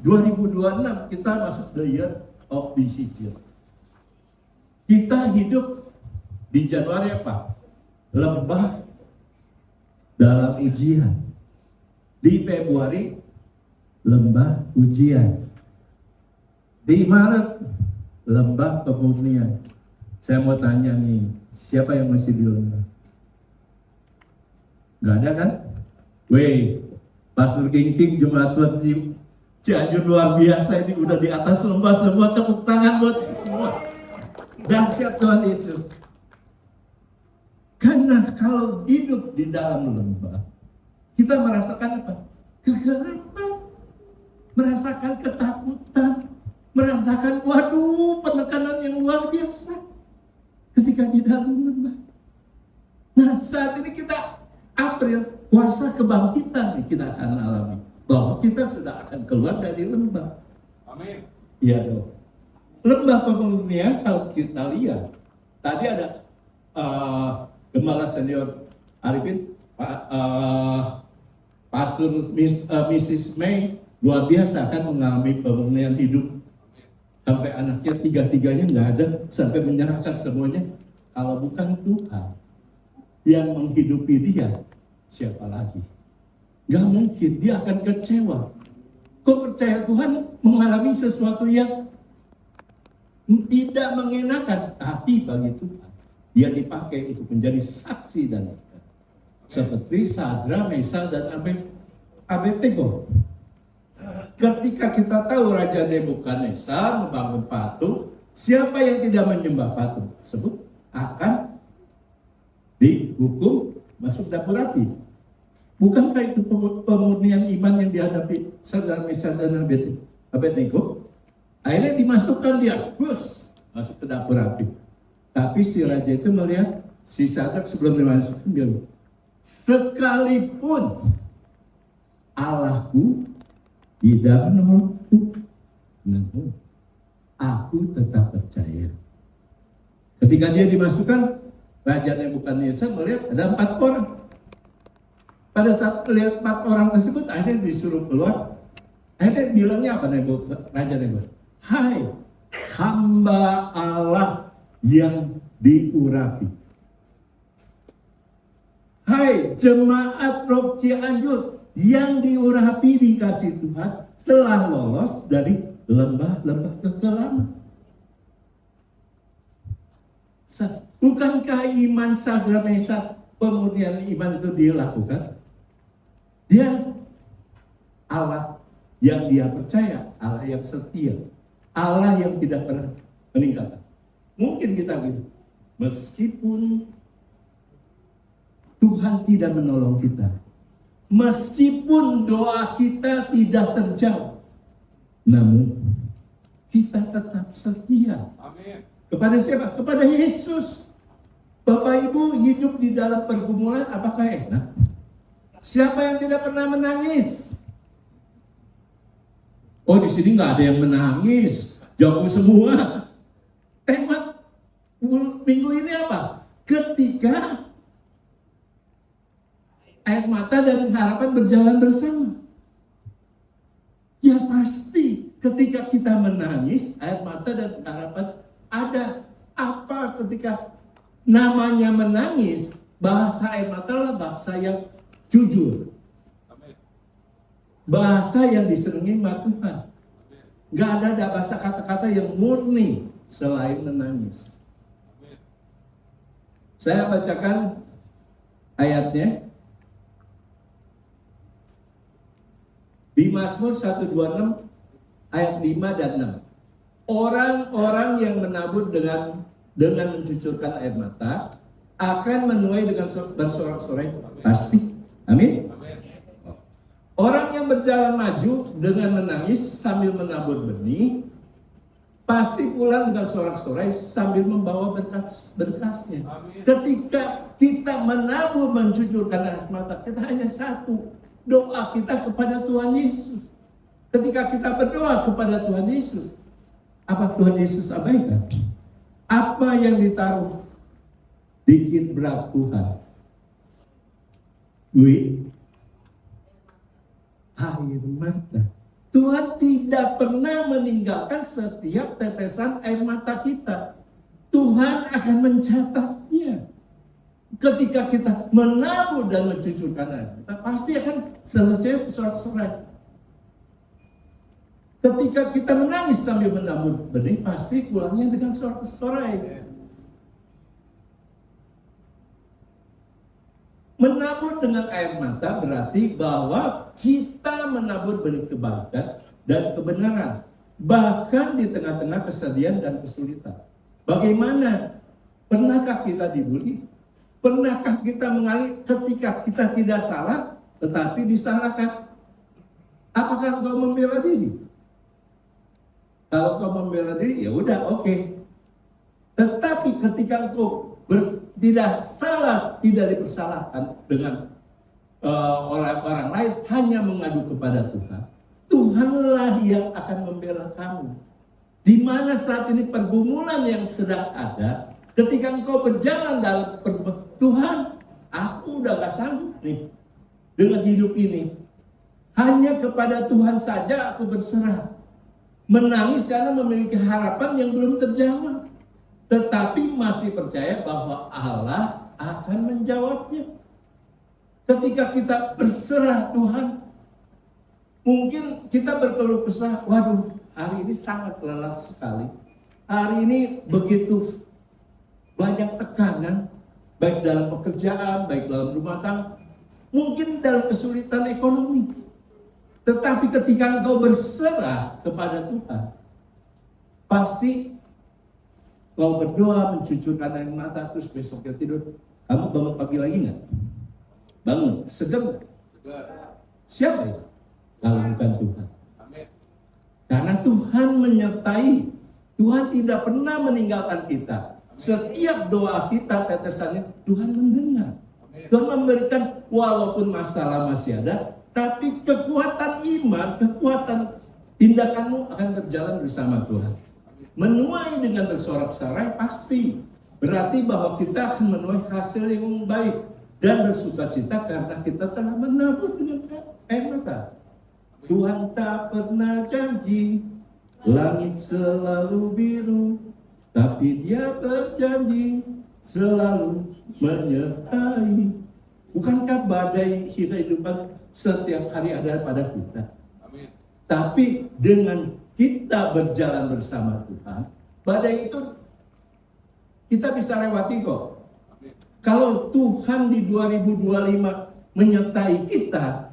2026 kita masuk the year of decision. Kita hidup di Januari apa? Lembah dalam ujian. Di Februari lembah ujian. Di Maret lembah pemurnian. Saya mau tanya nih, siapa yang masih di lembah? Gak ada kan? Weh, Pastor King Jemaat Tuhan Cianjur luar biasa ini, udah di atas lembah semua, tepuk tangan buat semua. Dahsyat Tuhan Yesus. Karena kalau hidup di dalam lembah, kita merasakan apa? Kegelapan, merasakan ketakutan, merasakan waduh penekanan yang luar biasa ketika di dalam lembah. Nah, saat ini kita April, kuasa kebangkitan nih kita akan alami. Bahwa kita sudah akan keluar dari lembah. Amin. Iya dong. Lembah pemurnian kalau kita lihat, tadi ada Gembala Senior Arifin, Pastor Mrs. May, luar biasa kan mengalami pemurnian hidup. Sampai anaknya tiga-tiganya nggak ada, sampai menyerahkan semuanya. Kalau bukan Tuhan yang menghidupi dia, siapa lagi? Gak mungkin, dia akan kecewa. Kok percaya Tuhan mengalami sesuatu yang tidak mengenakan, tapi bagi Tuhan dia dipakai untuk menjadi saksi dan seperti Sadra, Mesa dan Abednego. Ketika kita tahu Raja Nebukadnezar membangun patung, siapa yang tidak menyembah patung tersebut akan dihukum masuk dapur api. Bukankah itu pemurnian iman yang dihadapi Sadra, Mesa dan Abednego? Akhirnya dimasukkan dia, masuk ke dapur api. Tapi si raja itu melihat si Sadrak sebelum dimasukkan, dia bilang, sekalipun Allahku tidak menolongku, namun aku tetap percaya. Ketika dia dimasukkan, Raja Nebukadnezar melihat ada 4 orang. Pada saat melihat 4 orang tersebut, akhirnya disuruh keluar. Akhirnya bilangnya apa Raja Nebukadnezar? Hai hamba Allah yang diurapi. Hai jemaat Roh Cianjur yang diurapi dikasih Tuhan, telah lolos dari lembah-lembah kekelaman. Bukankah iman Sadra, Mesa, pemurnian iman itu dia lakukan? Dia Allah yang dia percaya, Allah yang setia, Allah yang tidak pernah meninggalkan. Mungkin kita gitu, meskipun Tuhan tidak menolong kita, meskipun doa kita tidak terjawab, namun kita tetap setia. Amin. Kepada siapa? Kepada Yesus. Bapak Ibu hidup di dalam pergumulan, apakah enak? Siapa yang tidak pernah menangis? Oh, di sini nggak ada yang menangis, jauh semua. Tema minggu ini apa? Ketika air mata dan harapan berjalan bersama. Ya pasti ketika kita menangis, air mata dan harapan ada. Apa ketika namanya menangis, bahasa air mata lah bahasa yang jujur. Bahasa yang disenangi sama Tuhan. Gak ada bahasa kata-kata yang murni selain menangis. Saya bacakan ayatnya. Di Mazmur 126 ayat 5 dan 6. Orang-orang yang menabur dengan mencucurkan air mata akan menuai dengan bersorak-sorai pasti. Amin. Orang yang berjalan maju dengan menangis sambil menabur benih pasti pulang dengan sorak-sorai sambil membawa berkasnya. Ketika kita menabur mencucurkan air mata, kita hanya satu, doa kita kepada Tuhan Yesus. Ketika kita berdoa kepada Tuhan Yesus, apa Tuhan Yesus abaikan? Apa yang ditaruh dikit berat Tuhan? Duit, air mata. Tuhan tidak pernah meninggalkan setiap tetesan air mata kita. Tuhan akan mencatatnya. Ketika kita menabur dan mencucurkan air mata, pasti akan selesai sorak-sorai. Ketika kita menangis sambil menabur benih, pasti pulangnya dengan sorak-sorai. Menabur dengan air mata berarti bahwa kita menabur benih kebaikan dan kebenaran, bahkan di tengah-tengah kesedihan dan kesulitan. Bagaimana? Pernahkah kita dibully? Pernahkah kita mengalami ketika kita tidak salah, tetapi disalahkan? Apakah engkau membela diri? Kalau engkau membela diri, ya udah oke. Tetapi ketika engkau tidak salah, tidak dipersalahkan dengan orang-orang lain, hanya mengadu kepada Tuhan, Tuhanlah yang akan membela kamu. Di mana saat ini pergumulan yang sedang ada, ketika engkau berjalan dalam Tuhan, aku udah gak sanggup nih dengan hidup ini. Hanya kepada Tuhan saja aku berserah. Menangis karena memiliki harapan yang belum terjawab. Tetapi masih percaya bahwa Allah akan menjawabnya. Ketika kita berserah Tuhan, mungkin kita berkeluh kesah, waduh, hari ini sangat lelah sekali. Hari ini begitu banyak tekanan, baik dalam pekerjaan, baik dalam rumah tangga, mungkin dalam kesulitan ekonomi. Tetapi ketika engkau berserah kepada Tuhan, pasti kau berdoa, mencucurkan air mata, terus besoknya tidur. Kamu bangun pagi lagi nggak? Bangun, segar nggak? Siapa itu? Kalau bukan Tuhan. Karena Tuhan menyertai. Tuhan tidak pernah meninggalkan kita. Setiap doa kita, tetesannya, Tuhan mendengar. Tuhan memberikan, walaupun masalah masih ada, tapi kekuatan iman, kekuatan tindakanmu akan berjalan bersama Tuhan. Menuai dengan bersorak-sorai pasti berarti bahwa kita akan menuai hasil yang baik dan bersukacita karena kita telah menabur dengan air mata. Tuhan tak pernah janji langit selalu biru, tapi Dia berjanji selalu menyertai. Bukankah badai kehidupan setiap hari ada pada kita? Amin. Tapi dengan kita berjalan bersama Tuhan, badai itu kita bisa lewati kok. Amin. Kalau Tuhan di 2025 menyertai kita,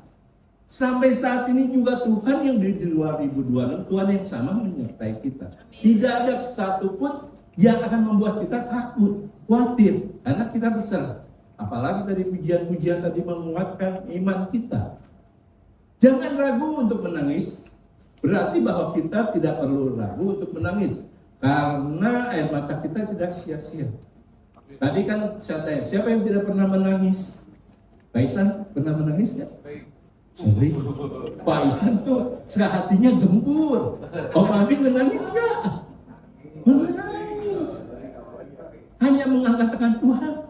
sampai saat ini juga Tuhan yang di 2026, Tuhan yang sama menyertai kita. Tidak ada satupun yang akan membuat kita takut, khawatir, karena kita berserah. Apalagi tadi pujian-pujian tadi menguatkan iman kita. Jangan ragu untuk menangis. Berarti bahwa kita tidak perlu ragu untuk menangis. Karena air mata kita tidak sia-sia. Tadi kan saya tanya, siapa yang tidak pernah menangis? Pak Isan pernah menangis ya? Sorry. Pak Isan tuh hatinya gembur. Om Amin menangis gak? Menangis. Hanya mengatakan Tuhan.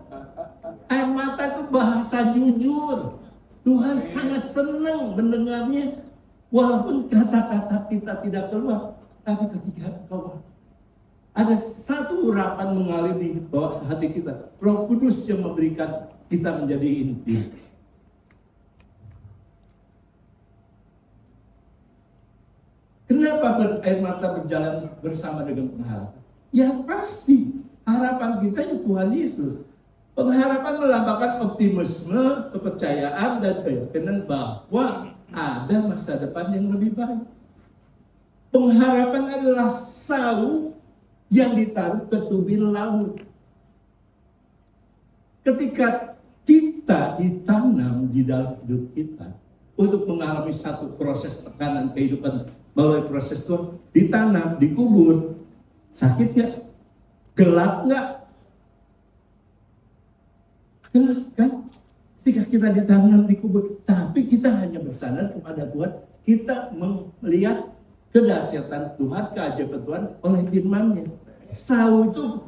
Air mata itu bahasa jujur. Tuhan sangat senang mendengarnya. Walaupun kata-kata kita tidak keluar, tapi ketika kau ada satu urapan mengalir di hati kita, Roh Kudus yang memberikan kita menjadi inti. Kenapa air mata berjalan bersama dengan pengharapan? Ya pasti harapan kita itu Tuhan Yesus. Pengharapan melambangkan optimisme, kepercayaan, dan keyakinan bahwa ada masa depan yang lebih baik. Pengharapan adalah sau yang ditaruh ke tubir laut. Ketika kita ditanam di dalam hidup kita untuk mengalami satu proses tekanan kehidupan melalui proses Tuhan, ditanam, dikubur, sakit nggak? Gelap nggak? Gelap kan? Ketika kita ditanam, dikubur, tapi kita hanya bersandar kepada Tuhan, kita melihat kedahsyatan Tuhan, keajaiban Tuhan oleh firman-Nya. Sau itu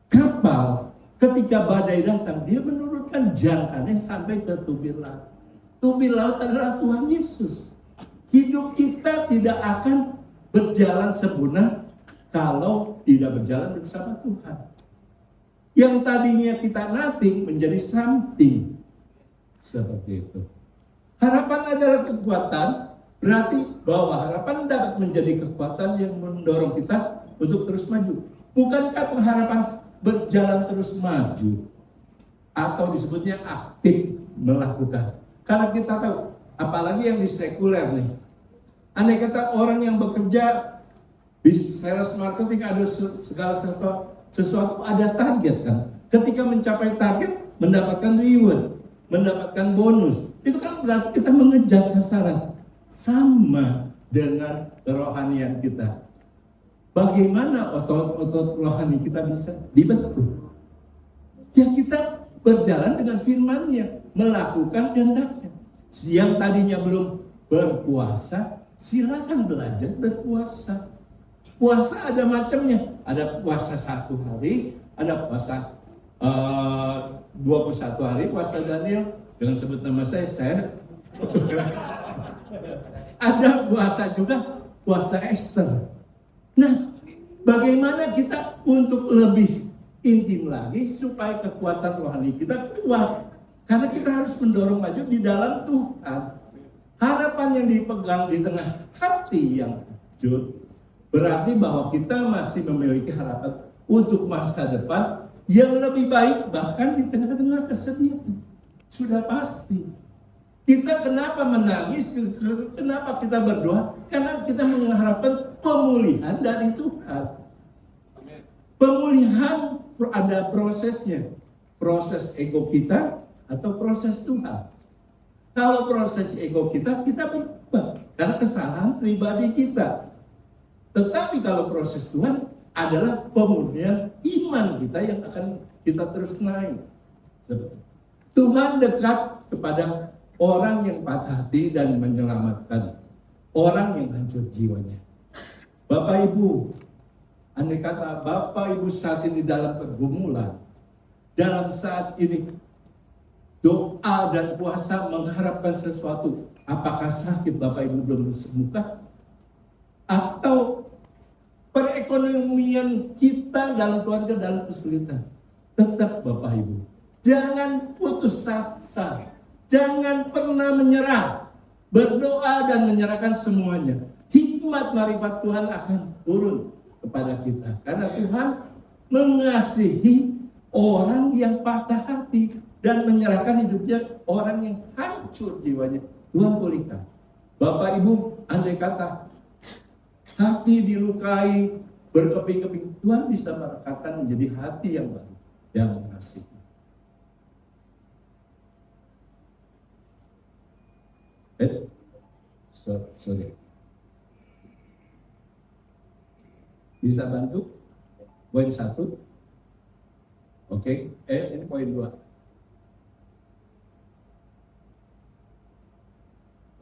kapal, ketika badai datang, dia menurunkan jangkarnya sampai ke tubir laut. Tubir laut adalah Tuhan Yesus. hidup kita tidak akan berjalan sempurna kalau tidak berjalan bersama Tuhan. Yang tadinya kita nothing menjadi something. Seperti itu. Harapan adalah kekuatan, berarti bahwa harapan dapat menjadi kekuatan yang mendorong kita untuk terus maju. Bukankah pengharapan berjalan terus maju? Atau disebutnya aktif melakukan. Karena kita tahu, apalagi yang di sekuler nih. Andai kata orang yang bekerja di sales marketing ada segala sesuatu ada target kan. Ketika mencapai target, mendapatkan reward, mendapatkan bonus. Itu kan berarti kita mengejar sasaran. Sama dengan kerohanian kita. Bagaimana otot-otot rohani kita bisa dibentuk? Ya kita berjalan dengan firman-Nya, melakukan kehendak-Nya. Yang tadinya belum berpuasa, silakan belajar berpuasa. Puasa ada macamnya, ada puasa 1 hari, ada puasa 21 hari, puasa Daniel. Jangan sebut nama saya. Ada puasa juga, puasa Esther. Nah, bagaimana kita untuk lebih intim lagi supaya kekuatan rohani kita kuat? Karena kita harus mendorong maju di dalam Tuhan. Harapan yang dipegang di tengah hati yang wujud berarti bahwa kita masih memiliki harapan untuk masa depan yang lebih baik, bahkan di tengah-tengah kesedihan. Sudah pasti. Kita kenapa menangis? Kenapa kita berdoa? Karena kita mengharapkan pemulihan dari Tuhan. Pemulihan ada prosesnya. Proses ego kita atau proses Tuhan. Kalau proses ego kita berubah. Karena kesalahan pribadi kita. Tetapi kalau proses Tuhan adalah pemulihan iman kita yang akan kita terus naik. Tuhan dekat kepada orang yang patah hati dan menyelamatkan orang yang hancur jiwanya. Bapak Ibu, andai kata Bapak Ibu saat ini dalam pergumulan, dalam saat ini doa dan puasa mengharapkan sesuatu, apakah sakit Bapak Ibu belum disembuhkan? Atau perekonomian kita dalam keluarga dalam kesulitan? Tetap Bapak Ibu, jangan putus asa. Jangan pernah menyerah. Berdoa dan menyerahkan semuanya. Hikmat marifat Tuhan akan turun kepada kita. Karena Tuhan mengasihi orang yang patah hati dan menyerahkan hidupnya orang yang hancur jiwanya. Tuhan pulihkan. Bapak Ibu, andai kata hati dilukai, berkeping-keping, Tuhan bisa merekatkan menjadi hati yang baru, yang mengasihi. Sorry. Bisa bantu? Poin 1. Oke. Ini poin 2.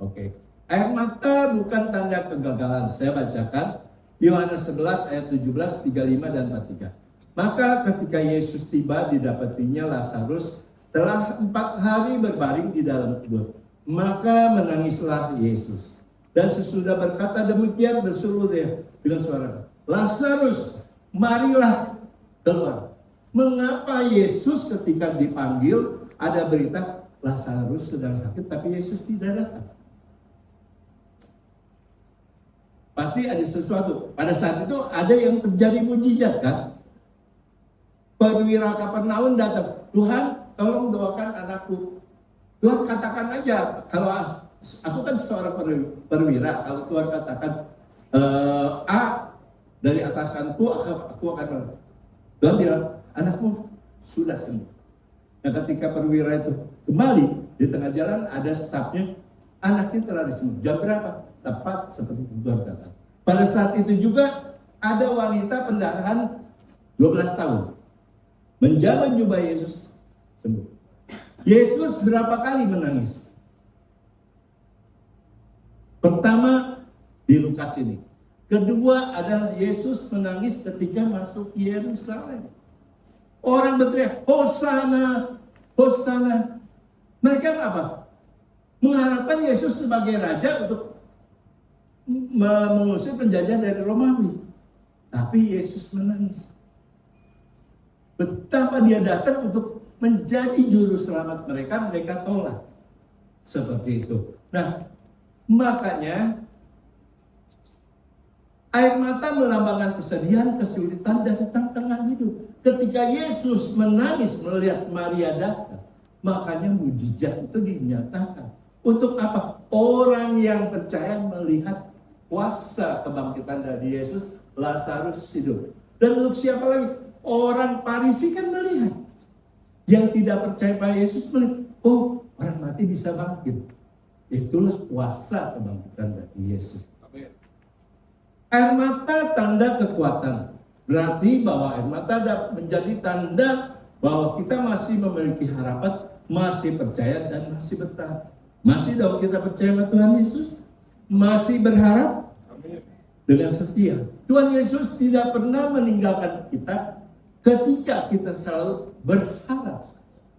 Oke. Air mata bukan tanda kegagalan. Saya bacakan Yohanes 11 ayat 17, 35 dan 43. Maka ketika Yesus tiba, didapatinya Lazarus telah 4 hari berbaring di dalam kubur. Maka menangislah Yesus. Dan sesudah berkata demikian, berseru dia dengan suara, Lazarus, marilah keluar. Mengapa Yesus ketika dipanggil ada berita Lazarus sedang sakit, tapi Yesus tidak datang? Pasti ada sesuatu. Pada saat itu ada yang terjadi mujizat kan? Perwira Kapernaum datang, Tuhan tolong doakan anakku. Tuhan katakan aja, kalau aku kan seorang perwira, kalau Tuhan katakan A dari atasanku, aku akan. Tuhan bilang, anakmu sudah sembuh. Nah ketika perwira itu kembali di tengah jalan ada stafnya, anaknya telah disembuh. Jam berapa? Tepat seperti Tuhan kata. Pada saat itu juga ada wanita pendarahan 12 tahun menjabat jubah Yesus, sembuh. Yesus berapa kali menangis? Pertama di Lukas ini. Kedua adalah Yesus menangis ketika masuk Yerusalem. Orang berteriak, Hosana, Hosana. Mereka apa? Mengharapkan Yesus sebagai raja untuk mengusir penjajah dari Romawi. Tapi Yesus menangis. Betapa dia datang untuk menjadi juru selamat mereka, mereka tolak. Seperti itu. Nah, makanya air mata melambangkan kesedihan, kesulitan, dan tantangan hidup. Ketika Yesus menangis melihat Maria datang, makanya mujizat itu dinyatakan. Untuk apa? Orang yang percaya melihat kuasa kebangkitan dari Yesus, Lazarus hidup. Dan untuk siapa lagi? Orang Farisi kan melihat. Yang tidak percaya pada Yesus melihat, oh, orang mati bisa bangkit. Itulah kuasa kebangkitan dari Yesus. Air mata tanda kekuatan. Berarti bahwa air mata menjadi tanda bahwa kita masih memiliki harapan, masih percaya dan masih bertahan. Masih dong kita percaya pada Tuhan Yesus? Masih berharap dengan setia. Tuhan Yesus tidak pernah meninggalkan kita ketika kita selalu berharap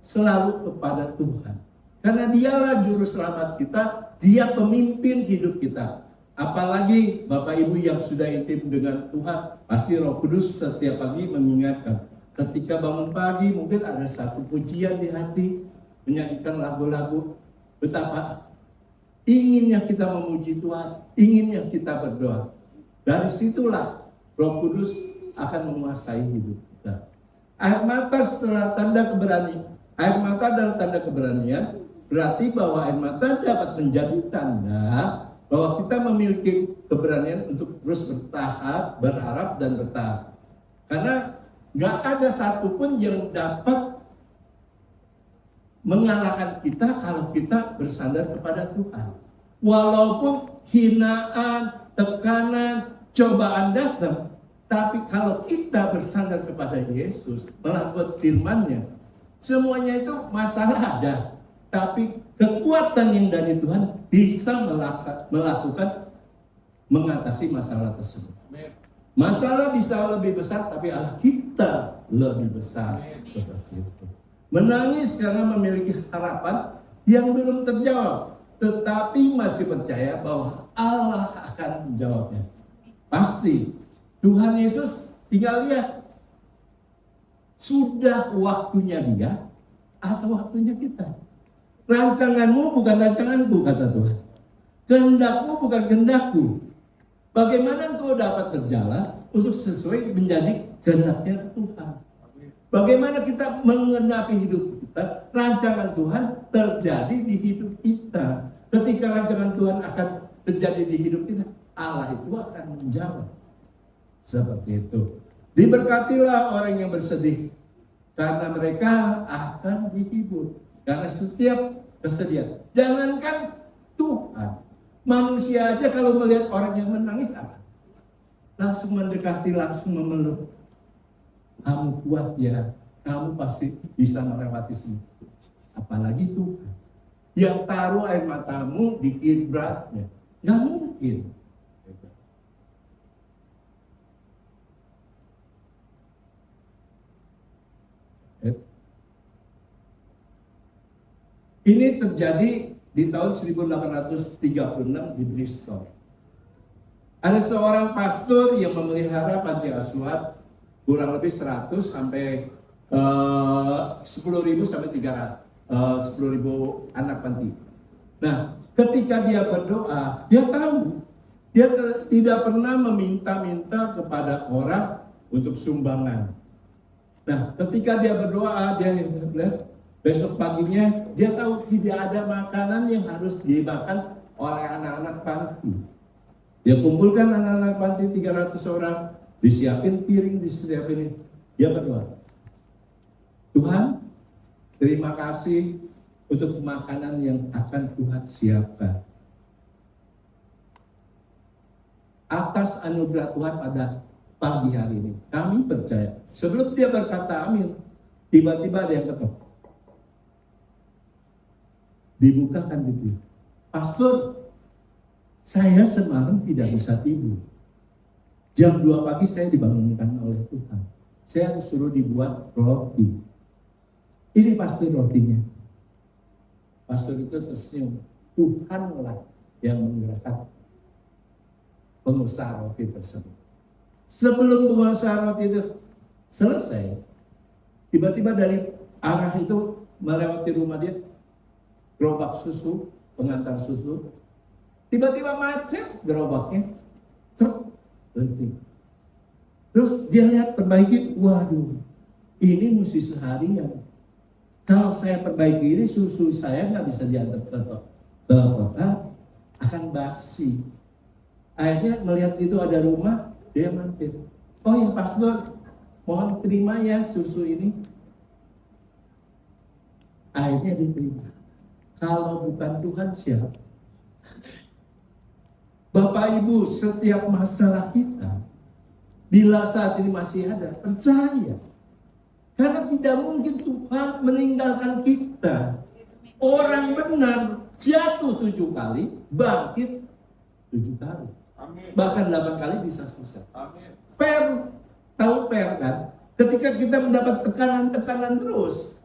selalu kepada Tuhan. Karena dialah juru selamat kita, dia pemimpin hidup kita. Apalagi Bapak Ibu yang sudah intim dengan Tuhan, pasti Roh Kudus setiap pagi mengingatkan. Ketika bangun pagi mungkin ada satu pujian di hati, menyanyikan lagu-lagu, betapa inginnya kita memuji Tuhan, inginnya kita berdoa. Dari situlah Roh Kudus akan menguasai hidup kita. Air mata setelah tanda keberanian, air mata adalah tanda keberanian, berarti bahwa air mata dapat menjadi tanda bahwa kita memiliki keberanian untuk terus berharap dan bertahan. Karena nggak ada satupun yang dapat mengalahkan kita kalau kita bersandar kepada Tuhan. Walaupun hinaan, tekanan, cobaan datang, tapi kalau kita bersandar kepada Yesus, melakukan firman-Nya, semuanya itu masalah ada, tapi kekuatan yang dari Tuhan bisa melakukan mengatasi masalah tersebut. Masalah bisa lebih besar, tapi Allah kita lebih besar. Seperti itu. Menangis karena memiliki harapan yang belum terjawab, tetapi masih percaya bahwa Allah akan menjawabnya. Pasti Tuhan Yesus tinggal lihat, sudah waktunya dia atau waktunya kita. Rancanganmu bukan rancanganku, kata Tuhan. Kehendakmu bukan kehendakku. Bagaimana engkau dapat berjalan untuk sesuai menjadi kehendaknya Tuhan? Bagaimana kita mengenapi hidup kita? Rancangan Tuhan terjadi di hidup kita. Ketika rancangan Tuhan akan terjadi di hidup kita, Allah itu akan menjawab. Seperti itu. Diberkatilah orang yang bersedih, karena mereka akan dihibur. Karena setiap kesedihan, jangankan Tuhan, manusia aja kalau melihat orang yang menangis apa? Langsung mendekati, langsung memeluk. Kamu kuat ya, kamu pasti bisa melewati semua. Apalagi Tuhan yang taruh air matamu di kiblatnya, nggak mungkin. Ini terjadi di tahun 1836 di Bristol. Ada seorang pastor yang memelihara panti asuhan kurang lebih 100 sampai 10.000 sampai 10.000 anak panti. Nah, ketika dia berdoa, dia tahu dia tidak pernah meminta-minta kepada orang untuk sumbangan. Nah, ketika dia berdoa, dia lihat besok paginya dia tahu tidak ada makanan yang harus dimakan oleh anak-anak panti. Dia kumpulkan anak-anak panti 300 orang, disiapin piring, disiapin. Dia berdoa, Tuhan, terima kasih untuk makanan yang akan Tuhan siapkan. Atas anugerah Tuhan pada pagi hari ini, kami percaya. Sebelum dia berkata amin, tiba-tiba ada yang ketok. Dibukakan pintu. Pastor, saya semalam tidak bisa tidur. Jam 2 pagi saya dibangunkan oleh Tuhan. Saya disuruh dibuat roti. Ini pasti rotinya. Pastor itu tersenyum. Tuhanlah yang menggerakkan. pengusaha roti tersebut. Sebelum pengusaha roti itu selesai, tiba-tiba dari arah itu melewati rumah dia, gerobak susu, pengantar susu, tiba-tiba macet gerobaknya, berhenti. Terus dia lihat perbaiki, waduh, ini mesti seharian. Kalau saya perbaiki ini, susu saya nggak bisa diantar ke kota, akan basi. Akhirnya melihat itu ada rumah, dia mampir. Oh ya pastor, mohon terima ya susu ini. Akhirnya diterima. Kalau bukan Tuhan siapa? Bapak Ibu, setiap masalah kita, bila saat ini masih ada, percaya. Karena tidak mungkin Tuhan meninggalkan kita. Orang benar jatuh 7 kali, bangkit 7 kali. Amin. Bahkan 8 kali bisa susah. Amin. Per, tahu per kan? Ketika kita mendapat tekanan-tekanan terus,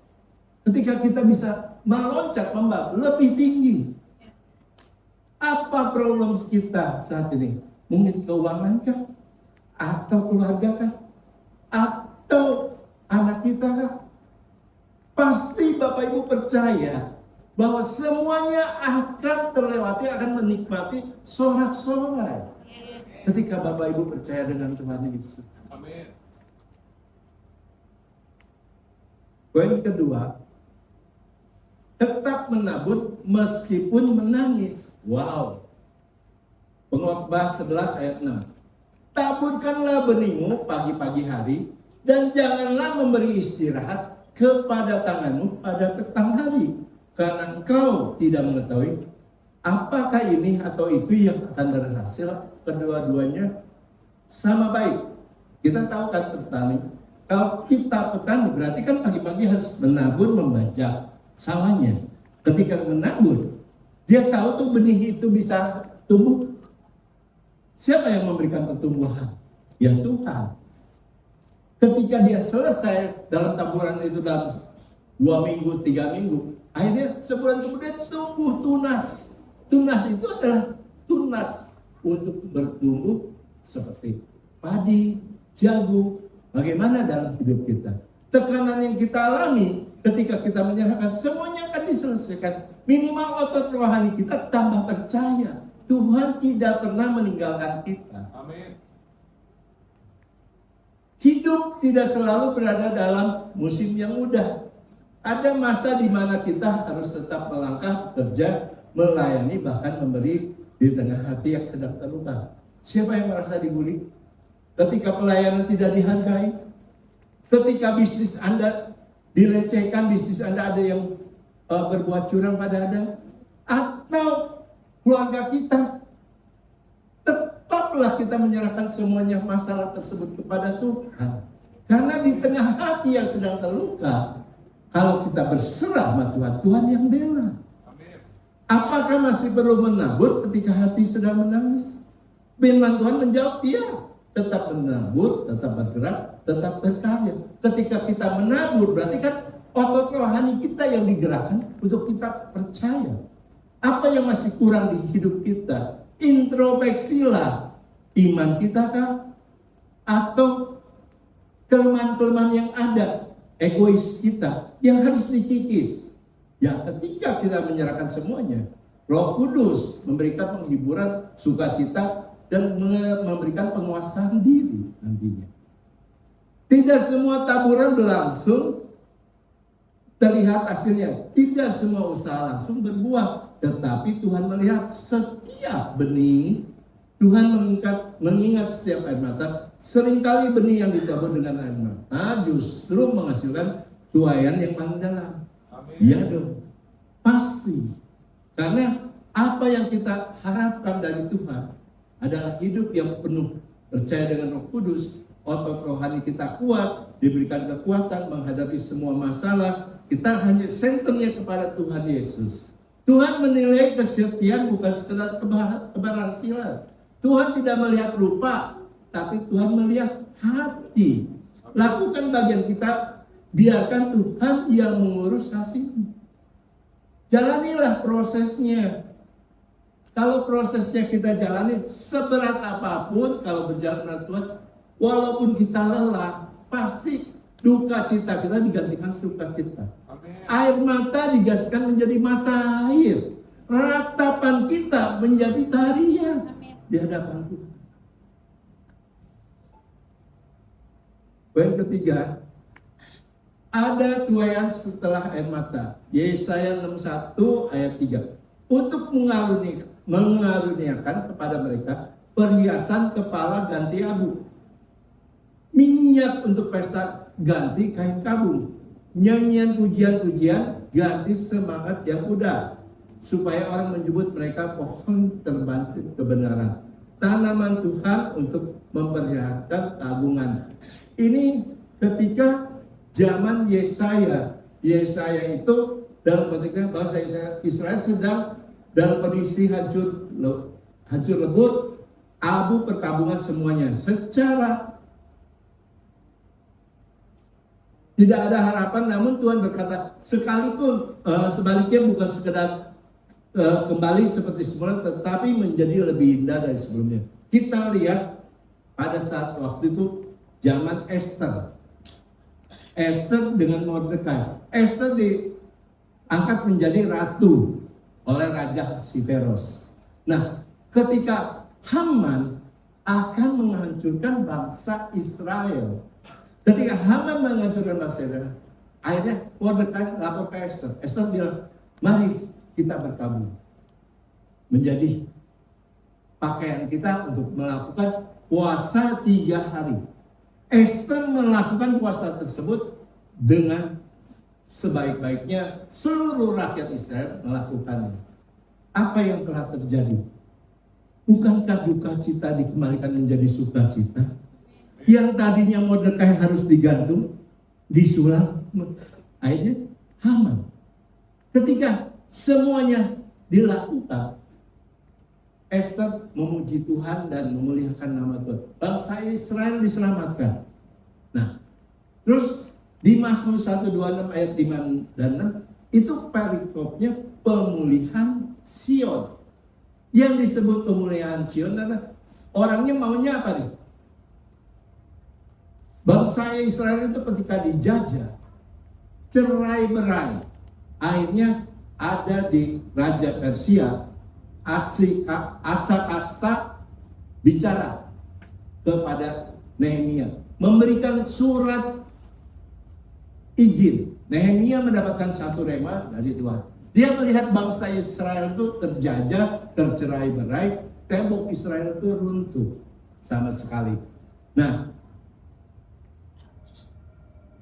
ketika kita bisa meloncat membab lebih tinggi. Apa problem kita saat ini? Mungkin keuangan kah? Atau keluarga kah? Atau anak kita kah? Pasti Bapak Ibu percaya bahwa semuanya akan terlewati, akan menikmati sorak-sorai ketika Bapak Ibu percaya dengan Tuhan Yesus. Amin. Poin kedua, tetap menabur meskipun menangis. Wow. Pengkhotbah 11 ayat 6. Taburkanlah benihmu pagi-pagi hari dan janganlah memberi istirahat kepada tanganmu pada petang hari, karena engkau tidak mengetahui apakah ini atau itu yang akan berhasil. Kedua-duanya sama baik. Kita tahu kan petani, kalau kita petani berarti kan pagi-pagi harus menabur, membajak sawahnya. Ketika menabur, dia tahu tuh benih itu bisa tumbuh. Siapa yang memberikan pertumbuhan? Ya Tuhan. Ketika dia selesai dalam taburan itu dalam 2 minggu, 3 minggu, akhirnya sebulan kemudian tumbuh tunas. Tunas itu adalah tunas untuk bertumbuh seperti padi, jagung. Bagaimana dalam hidup kita? Tekanan yang kita alami ketika kita menyerahkan, semuanya akan diselesaikan. Minimal otot rohani kita tambah percaya. Tuhan tidak pernah meninggalkan kita. Amin. Hidup tidak selalu berada dalam musim yang mudah. Ada masa di mana kita harus tetap melangkah, kerja, melayani, bahkan memberi di tengah hati yang sedang terluka. Siapa yang merasa dibully? Ketika pelayanan tidak dihargai, ketika bisnis Anda dilecehkan, bisnis Anda ada yang berbuat curang pada Anda, atau keluarga kita, tetaplah kita menyerahkan semuanya masalah tersebut kepada Tuhan. Karena di tengah hati yang sedang terluka, kalau kita berserah sama Tuhan, Tuhan yang bela. Apakah masih perlu menabur ketika hati sedang menangis? Firman Tuhan menjawab, ya. Tetap menabur, tetap bergerak, tetap berkarya. Ketika kita menabur, berarti kan otot rohani kita yang digerakkan untuk kita percaya. Apa yang masih kurang di hidup kita? Introspeksilah iman kita kah? Atau kelemahan-kelemahan yang ada, egois kita yang harus dikikis. Ya, ketika kita menyerahkan semuanya, Roh Kudus memberikan penghiburan, sukacita, dan memberikan penguasaan diri nantinya. Tidak semua taburan berlangsung terlihat hasilnya. Tidak semua usaha langsung berbuah. Tetapi Tuhan melihat setiap benih. Tuhan mengingat setiap air mata. Seringkali benih yang ditabur dengan air mata justru menghasilkan tuaian yang paling dalam. Iya dong, pasti. Karena apa yang kita harapkan dari Tuhan adalah hidup yang penuh percaya dengan Roh Kudus, otot rohani kita kuat, diberikan kekuatan menghadapi semua masalah. Kita hanya senternya kepada Tuhan Yesus. Tuhan menilai kesetiaan bukan sekedar keberhasilan. Tuhan tidak melihat rupa, tapi Tuhan melihat hati. Lakukan bagian kita, biarkan Tuhan yang mengurus hasilnya. Jalanilah prosesnya. Kalau prosesnya kita jalani seberat apapun, kalau berjalan dengan Tuhan, walaupun kita lelah, pasti duka cita kita digantikan sukacita. Air mata digantikan menjadi mata air. Ratapan kita menjadi tarian di hadapan Tuhan. Poin ketiga, ada tuaian setelah air mata. Yesaya 61 ayat 3. Untuk mengaruniakan kepada mereka perhiasan kepala ganti abu, minyak untuk pesta ganti kain kabung, nyanyian pujian-pujian ganti semangat yang pudar, supaya orang menyebut mereka pohon terbangkit kebenaran, tanaman Tuhan untuk memperlihatkan keagungan. Ini ketika zaman Yesaya. Yesaya itu dalam konteks bahasa Israel sedang dalam kondisi hancur lebur, abu perkabungan semuanya. Secara tidak ada harapan, namun Tuhan berkata, sekalipun sebaliknya bukan sekedar kembali seperti semula, tetapi menjadi lebih indah dari sebelumnya. Kita lihat pada saat waktu itu zaman Esther. Esther dengan Mordekai. Esther diangkat menjadi ratu oleh Raja Ahasveros. Nah, ketika Haman akan menghancurkan bangsa Israel, ketika Haman menghancurkan bangsa Israel, akhirnya Mordekai lapor ke Esther. Esther bilang, mari kita berkabung menjadi pakaian kita untuk melakukan puasa 3 hari. Esther melakukan puasa tersebut dengan sebaik-baiknya, seluruh rakyat Israel melakukannya. Apa yang telah terjadi? Bukankah duka cita dikembalikan menjadi sukacita? Yang tadinya Mordekai harus digantung, disulam, akhirnya Haman. Ketika semuanya dilakukan, Esther memuji Tuhan dan memuliakan nama Tuhan. Bangsa Israel diselamatkan. Nah, terus di Mazmur 126 ayat 5 dan 6 itu perikopnya pemulihan Sion. Yang disebut pemulihan Sion adalah orangnya maunya apa nih? Bangsa Israel itu ketika dijajah, cerai-berai, akhirnya ada di Raja Persia, Asakasta bicara kepada Nehemia, memberikan surat izin. Nehemia mendapatkan satu rema dari Tuhan. Dia melihat bangsa Israel itu terjajah, tercerai-berai, tembok Israel itu runtuh sama sekali. Nah,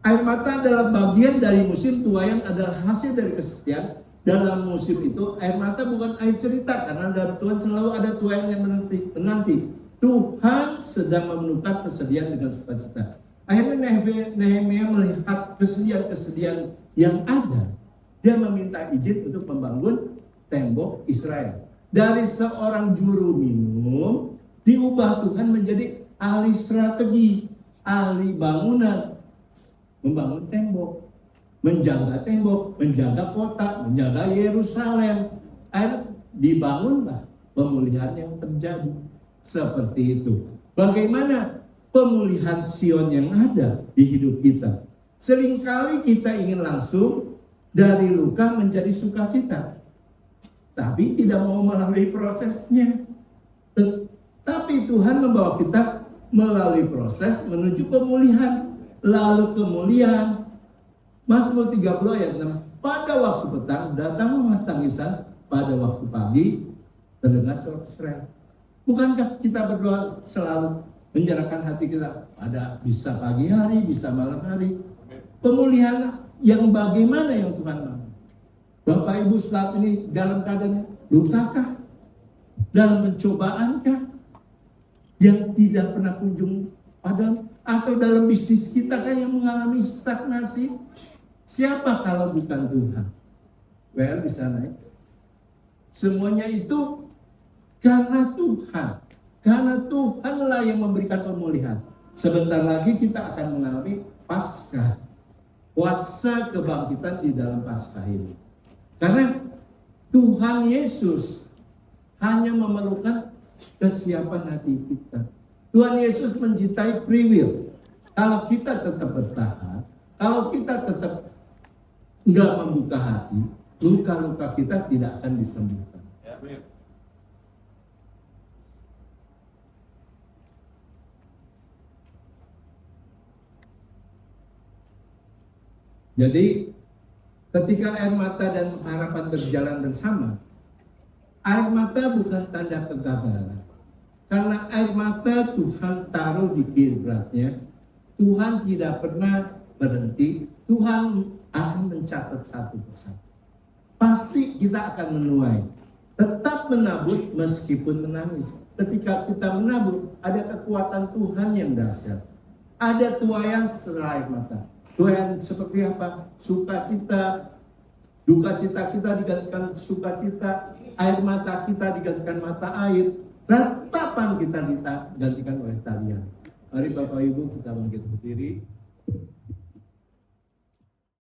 air mata adalah bagian dari musim tuaian, adalah hasil dari kesetiaan. Dalam musim itu, air mata bukan air cerita, karena dari Tuhan selalu ada tuaian yang menanti. Tuhan sedang memenuhkan kesedihan dengan sukacita. Akhirnya Nehemia melihat kesedihan-kesedihan yang ada. Dia meminta izin untuk membangun tembok Israel. Dari seorang juru minum, diubah Tuhan menjadi ahli strategi, ahli bangunan, membangun tembok, menjaga kota, menjaga Yerusalem. Akhirnya dibangunlah pemulihan yang terjadi. Seperti itu. Bagaimana pemulihan Sion yang ada di hidup kita? Seringkali kita ingin langsung dari luka menjadi sukacita, tapi tidak mau melalui prosesnya. Tetapi Tuhan membawa kita melalui proses menuju pemulihan. Lalu kemuliaan. Mazmur 30 ayat 6. Pada waktu petang datanglah tangisan, pada waktu pagi terdengar sorak-sorai. Bukankah kita berdoa selalu menyerahkan hati kita pada bisa pagi hari, bisa malam hari? Pemulihan yang bagaimana yang Tuhan mau? Bapak Ibu saat ini dalam keadaan lukakah? Dalam pencobaankah? Yang tidak pernah kunjung padam? Atau dalam bisnis kita yang mengalami stagnasi? Siapa kalau bukan Tuhan? Well, di sana itu. Semuanya itu karena Tuhan. Karena Tuhanlah yang memberikan pemulihan. Sebentar lagi kita akan mengalami Paskah. Puasa kebangkitan di dalam Paskah ini. Karena Tuhan Yesus hanya memerlukan kesiapan hati kita. Tuhan Yesus mencintai free will. Kalau kita tetap bertahan, kalau kita tetap enggak membuka hati, luka-luka kita tidak akan disembuhkan. Jadi ketika air mata dan harapan berjalan bersama, air mata bukan tanda kegagalan. Karena air mata Tuhan taruh di kiblatnya, Tuhan tidak pernah berhenti, Tuhan akan mencatat satu persatu. Pasti kita akan menuai, tetap menabur meskipun menangis. Ketika kita menabur, ada kekuatan Tuhan yang dahsyat. Ada tuaian setelah air mata. Tuaian seperti apa? Sukacita, duka cita kita digantikan sukacita, air mata kita digantikan mata air, ratapan kita digantikan oleh talian. Mari Bapak Ibu kita bangkit berdiri.